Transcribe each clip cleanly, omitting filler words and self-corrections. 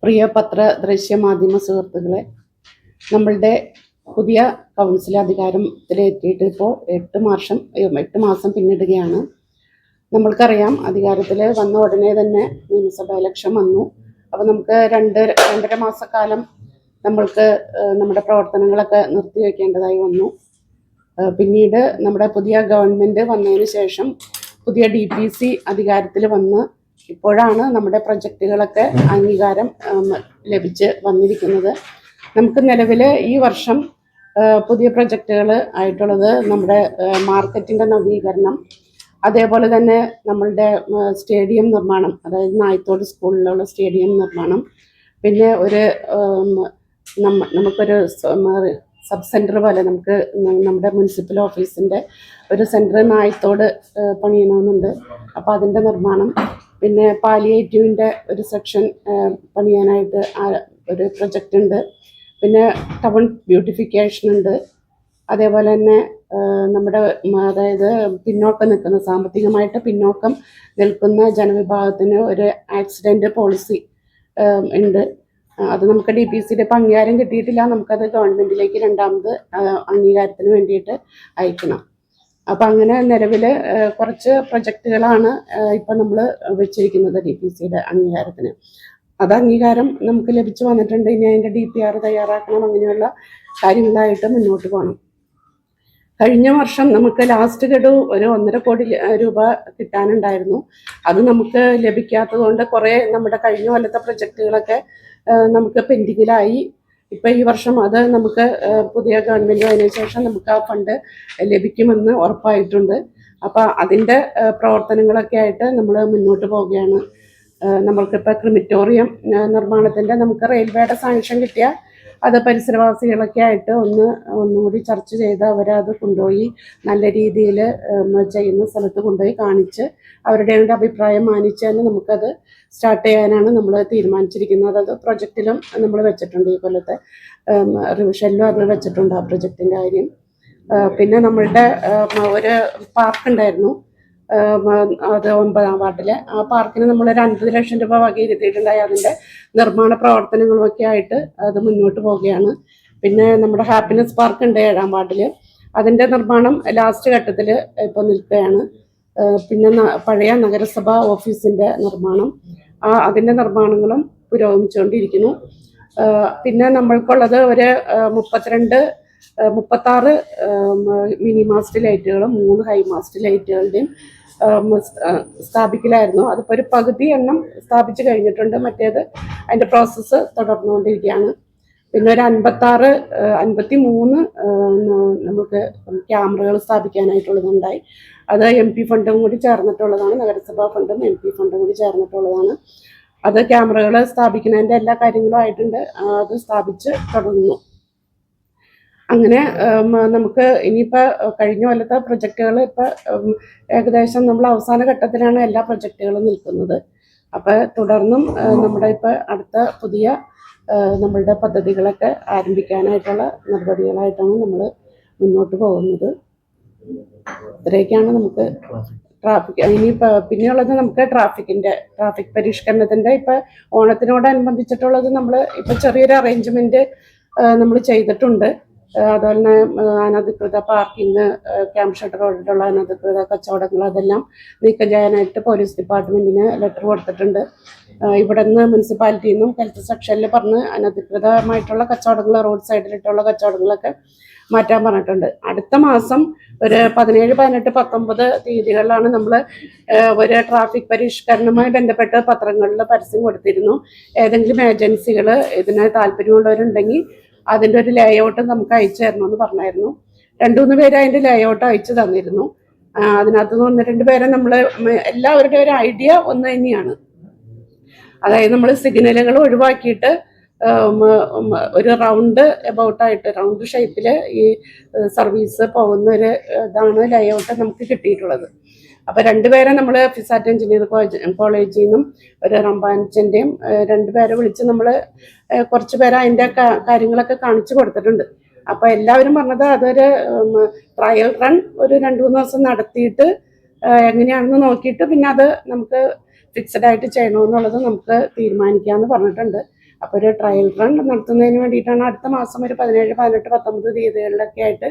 പ്രിയ പത്ര ദൃശ്യ മാധ്യമ സുഹൃത്തുക്കളെ, നമ്മളുടെ പുതിയ കൗൺസിൽ അധികാരത്തിലെത്തിയിട്ട് ഇപ്പോൾ 8 മാസം പിന്നിടുകയാണ്. നമ്മൾക്കറിയാം, അധികാരത്തിൽ വന്ന ഉടനെ തന്നെ നിയമസഭാ ഇലക്ഷൻ വന്നു. അപ്പോൾ നമുക്ക് രണ്ടര മാസക്കാലം നമ്മൾക്ക് നമ്മുടെ പ്രവർത്തനങ്ങളൊക്കെ നിർത്തിവെക്കേണ്ടതായി വന്നു. പിന്നീട് നമ്മുടെ പുതിയ ഗവൺമെൻറ് വന്നതിന് ശേഷം പുതിയ DPC അധികാരത്തിൽ വന്ന് ഇപ്പോഴാണ് നമ്മുടെ പ്രൊജക്റ്റുകളൊക്കെ അംഗീകാരം ലഭിച്ച് വന്നിരിക്കുന്നത്. നമുക്ക് നിലവിൽ ഈ വർഷം പുതിയ പ്രൊജക്റ്റുകൾ ആയിട്ടുള്ളത് നമ്മുടെ മാർക്കറ്റിൻ്റെ നവീകരണം, അതേപോലെ തന്നെ നമ്മളുടെ സ്റ്റേഡിയം നിർമ്മാണം, അതായത് നായത്തോട് സ്കൂളിലുള്ള സ്റ്റേഡിയം നിർമ്മാണം, പിന്നെ നമുക്കൊരു സബ് സെൻറ്റർ പോലെ നമുക്ക് നമ്മുടെ മുനിസിപ്പൽ ഓഫീസിൻ്റെ ഒരു സെൻറ്റർ നായത്തോട് പണിയണമെന്നുണ്ട്. അപ്പോൾ അതിൻ്റെ നിർമ്മാണം, പിന്നെ പാലിയേറ്റീവിൻ്റെ ഒരു സെക്ഷൻ പണിയാനായിട്ട് ഒരു പ്രൊജക്റ്റ് ഉണ്ട്. പിന്നെ ടൗൺ ബ്യൂട്ടിഫിക്കേഷൻ ഉണ്ട്. അതേപോലെ തന്നെ നമ്മുടെ അതായത് പിന്നോക്കം നിൽക്കുന്ന, സാമ്പത്തികമായിട്ട് പിന്നോക്കം നിൽക്കുന്ന ജനവിഭാഗത്തിന് ഒരു ആക്സിഡൻറ്റ് പോളിസി ഉണ്ട്. അത് നമുക്ക് DPCയുടെ ഇപ്പം അംഗീകാരം കിട്ടിയിട്ടില്ല. നമുക്കത് ഗവൺമെൻറ്റിലേക്ക് രണ്ടാമത് അംഗീകാരത്തിന് വേണ്ടിയിട്ട് അയക്കണം. അപ്പം അങ്ങനെ നിലവിൽ കുറച്ച് പ്രൊജക്റ്റുകളാണ് ഇപ്പം നമ്മൾ വെച്ചിരിക്കുന്നത് DPCയുടെ അംഗീകാരത്തിന്. അത് അംഗീകാരം നമുക്ക് ലഭിച്ചു വന്നിട്ടുണ്ട്. ഇനി അതിൻ്റെ DPR തയ്യാറാക്കണം. അങ്ങനെയുള്ള കാര്യങ്ങളായിട്ട് മുന്നോട്ട് പോകണം. കഴിഞ്ഞ വർഷം നമുക്ക് ലാസ്റ്റ് ഗഡു ഒരു 1.5 കോടി രൂപ കിട്ടാനുണ്ടായിരുന്നു. അത് നമുക്ക് ലഭിക്കാത്തത് കൊണ്ട് കുറേ നമ്മുടെ കഴിഞ്ഞ കൊല്ലത്തെ പ്രൊജക്റ്റുകളൊക്കെ നമുക്ക് പെൻഡിങ്ങിലായി. ഇപ്പം ഈ വർഷം അത് നമുക്ക് പുതിയ ഗവൺമെൻറ് അതിന് ശേഷം നമുക്ക് ആ ഫണ്ട് ലഭിക്കുമെന്ന് ഉറപ്പായിട്ടുണ്ട്. അപ്പോൾ അതിൻ്റെ പ്രവർത്തനങ്ങളൊക്കെ ആയിട്ട് നമ്മൾ മുന്നോട്ട് പോവുകയാണ്. നമ്മൾക്കിപ്പോൾ ക്രിമിറ്റോറിയം നിർമ്മാണത്തിൻ്റെ നമുക്ക് റെയിൽവേയുടെ സാങ്ഷൻ കിട്ടിയ അത് പരിസരവാസികളൊക്കെ ആയിട്ട് ഒന്നുകൂടി ചർച്ച ചെയ്ത് അവരത് കൊണ്ടുപോയി നല്ല രീതിയിൽ ചെയ്യുന്ന സ്ഥലത്ത് കൊണ്ടുപോയി കാണിച്ച് അവരുടെ അഭിപ്രായം മാനിച്ച് തന്നെ നമുക്കത് സ്റ്റാർട്ട് ചെയ്യാനാണ് നമ്മൾ തീരുമാനിച്ചിരിക്കുന്നത്. അത് പ്രൊജക്റ്റിലും നമ്മൾ വെച്ചിട്ടുണ്ട്. ഈ കൊല്ലത്തെ റിവിഷനിലും അത് വെച്ചിട്ടുണ്ട് ആ പ്രൊജക്റ്റിൻ്റെ കാര്യം. പിന്നെ നമ്മളുടെ ഒരു പാർക്ക് ഉണ്ടായിരുന്നു, അത് 9ാം വാർഡിൽ. ആ പാർക്കിന് നമ്മളൊരു 50 ലക്ഷം രൂപ വകയിരുത്തിയിട്ടുണ്ടായി. അതിൻ്റെ നിർമ്മാണ പ്രവർത്തനങ്ങളുമൊക്കെ ആയിട്ട് അത് മുന്നോട്ട് പോവുകയാണ്. പിന്നെ നമ്മുടെ ഹാപ്പിനെസ് പാർക്ക് ഉണ്ട് 7ാം വാർഡിൽ. അതിൻ്റെ നിർമ്മാണം ലാസ്റ്റ് ഘട്ടത്തിൽ ഇപ്പോൾ നിൽക്കുകയാണ്. പിന്നെ പഴയ നഗരസഭ ഓഫീസിൻ്റെ നിർമ്മാണം, അതിൻ്റെ നിർമ്മാണങ്ങളും പുരോഗമിച്ചുകൊണ്ടിരിക്കുന്നു. പിന്നെ നമ്മൾക്കുള്ളത് ഒരു 36 മിനി മാസ്റ്റ് ലൈറ്റുകളും 3 ഹൈ മാസ്റ്റ് ലൈറ്റുകളുടെയും സ്ഥാപിക്കലായിരുന്നു. അതിപ്പോൾ ഒരു പകുതി എണ്ണം സ്ഥാപിച്ച് കഴിഞ്ഞിട്ടുണ്ട്. മറ്റേത് അതിൻ്റെ പ്രോസസ്സ് തുടർന്നുകൊണ്ടിരിക്കുകയാണ്. പിന്നെ ഒരു 53 നമുക്ക് ക്യാമറകൾ സ്ഥാപിക്കാനായിട്ടുള്ളതുണ്ടായി. അത് MP ഫണ്ടും കൂടി ചേർന്നിട്ടുള്ളതാണ്. നഗരസഭാ ഫണ്ടും MP ഫണ്ടും കൂടി ചേർന്നിട്ടുള്ളതാണ്. അത് ക്യാമറകൾ സ്ഥാപിക്കുന്നതിൻ്റെ എല്ലാ കാര്യങ്ങളും ആയിട്ടുണ്ട്. അത് സ്ഥാപിച്ച് തുടങ്ങുന്നു. അങ്ങനെ നമുക്ക് ഇനിയിപ്പോൾ കഴിഞ്ഞ കൊല്ലത്തെ പ്രൊജക്റ്റുകൾ ഇപ്പോൾ ഏകദേശം നമ്മൾ അവസാന ഘട്ടത്തിലാണ് എല്ലാ പ്രൊജക്റ്റുകളും നിൽക്കുന്നത്. അപ്പോൾ തുടർന്നും നമ്മുടെ ഇപ്പോൾ അടുത്ത പുതിയ നമ്മളുടെ പദ്ധതികളൊക്കെ ആരംഭിക്കാനായിട്ടുള്ള നടപടികളായിട്ടാണ് നമ്മൾ മുന്നോട്ട് പോകുന്നത്. ഇത്രയൊക്കെയാണ് നമുക്ക് ട്രാഫിക്. പിന്നെയുള്ളത് നമുക്ക് ട്രാഫിക് പരിഷ്കരണത്തിൻ്റെ ഇപ്പോൾ ഓണത്തിനോടനുബന്ധിച്ചിട്ടുള്ളത് നമ്മൾ ഇപ്പോൾ ചെറിയൊരു അറേഞ്ച്മെൻറ്റ് നമ്മൾ ചെയ്തിട്ടുണ്ട്. അതുപോലെ തന്നെ അനധികൃത പാർക്കിങ്, ക്യാമ്പ് ഷട്ടർ റോഡിലുള്ള അനധികൃത കച്ചവടങ്ങൾ അതെല്ലാം നീക്കം ചെയ്യാനായിട്ട് പോലീസ് ഡിപ്പാർട്ട്മെൻറ്റിന് ലെറ്റർ കൊടുത്തിട്ടുണ്ട്. ഇവിടെ നിന്ന് മുനിസിപ്പാലിറ്റിയിൽ നിന്നും ഹെൽത്ത് സെക്ഷനിൽ പറഞ്ഞ് അനധികൃതമായിട്ടുള്ള കച്ചവടങ്ങൾ, റോഡ് സൈഡിലിട്ടുള്ള കച്ചവടങ്ങളൊക്കെ മാറ്റാൻ പറഞ്ഞിട്ടുണ്ട്. അടുത്ത മാസം ഒരു 17, 18, 19 തീയതികളിലാണ് നമ്മൾ ഒരു ട്രാഫിക് പരിഷ്കരണവുമായി ബന്ധപ്പെട്ട് പത്രങ്ങളിൽ പരസ്യം കൊടുത്തിരുന്നു. ഏതെങ്കിലും ഏജൻസികൾ ഇതിന് താല്പര്യമുള്ളവരുണ്ടെങ്കിൽ അതിൻ്റെ ഒരു ലേഔട്ട് നമുക്ക് അയച്ചു തരണമെന്ന് പറഞ്ഞായിരുന്നു. 2-3 പേര് അതിൻ്റെ ലേഔട്ട് അയച്ചു തന്നിരുന്നു. അതിനകത്ത് 1-2 പേരെ നമ്മൾ എല്ലാവരുടെയും ഒരു ഐഡിയ ഒന്ന് തന്നെയാണ്. അതായത് നമ്മൾ സിഗ്നലുകൾ ഒഴിവാക്കിയിട്ട് ഒരു റൗണ്ട് എബൌട്ടായിട്ട് റൗണ്ട് ഷേപ്പിൽ ഈ സർവീസ് പോകുന്ന ഒരു ഇതാണ് ലേഔട്ട് നമുക്ക് കിട്ടിയിട്ടുള്ളത്. അപ്പോൾ 2 പേരെ നമ്മൾ ഫിസാറ്റ് എഞ്ചിനീയർ കോളേജിൽ നിന്നും ഒരു റംബാൻസിൻ്റെയും 2 പേരെ വിളിച്ച് നമ്മൾ കുറച്ച് പേരെ അതിൻ്റെ കാര്യങ്ങളൊക്കെ കാണിച്ചു കൊടുത്തിട്ടുണ്ട്. അപ്പോൾ എല്ലാവരും പറഞ്ഞത് അതൊരു ട്രയൽ റൺ ഒരു 2-3 ദിവസം നടത്തിയിട്ട് എങ്ങനെയാണെന്ന് നോക്കിയിട്ട് പിന്നെ അത് നമുക്ക് ഫിക്സഡ് ആയിട്ട് ചെയ്യണമെന്നുള്ളത് നമുക്ക് തീരുമാനിക്കാമെന്ന് പറഞ്ഞിട്ടുണ്ട്. അപ്പോൾ ഒരു ട്രയൽ റൺ നടത്തുന്നതിന് വേണ്ടിയിട്ടാണ് അടുത്ത മാസം ഒരു 17, 18, 19 തീയതികളിലൊക്കെ ആയിട്ട്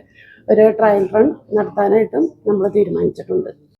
ഒരു ട്രയൽ റൺ നടത്താനായിട്ടും നമ്മൾ തീരുമാനിച്ചിട്ടുണ്ട്.